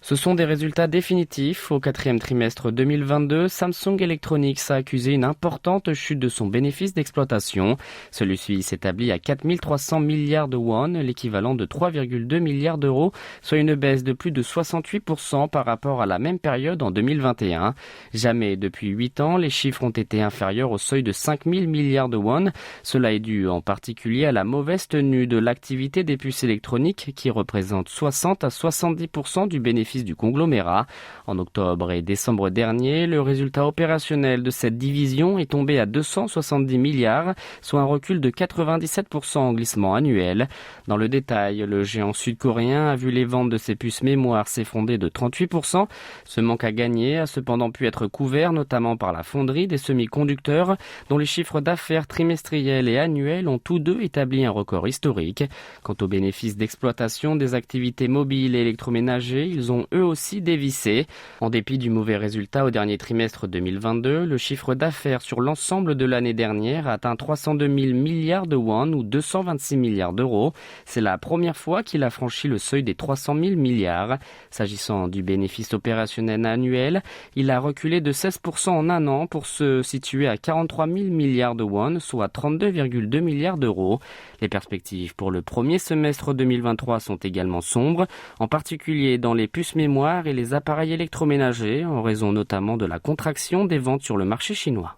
Ce sont des résultats définitifs. Au quatrième trimestre 2022, Samsung Electronics a accusé une importante chute de son bénéfice d'exploitation. Celui-ci s'établit à 4 300 milliards de won, l'équivalent de 3,2 milliards d'euros, soit une baisse de plus de 68% par rapport à la même période en 2021. Jamais depuis 8 ans, les chiffres ont été inférieurs au seuil de 5 000 milliards de won. Cela est dû en particulier à la mauvaise tenue de l'activité des puces électroniques qui représente 60 à 70% du bénéfice du conglomérat. En octobre et décembre dernier, le résultat opérationnel de cette division est tombé à 270 milliards, soit un recul de 97% en glissement annuel. Dans le détail, le géant sud-coréen a vu les ventes de ses puces mémoire s'effondrer de 38%. Ce manque à gagner a cependant pu être couvert notamment par la fonderie des semi-conducteurs, dont les chiffres d'affaires trimestriels et annuels ont tous deux établi un record historique. Quant aux bénéfices d'exploitation des activités mobiles et électroménagers, ils ont eux aussi dévissé. En dépit du mauvais résultat au dernier trimestre 2022, le chiffre d'affaires sur l'ensemble de l'année dernière a atteint 302 000 milliards de won ou 226 milliards d'euros. C'est la première fois qu'il a franchi le seuil des 300 000 milliards. S'agissant du bénéfice opérationnel annuel, il a reculé de 16% en un an pour se situer à 43 000 milliards de won, soit 32,2 milliards d'euros. Les perspectives pour le premier semestre 2023 sont également sombres, en particulier dans les puces mémoire et les appareils électroménagers, en raison notamment de la contraction des ventes sur le marché chinois.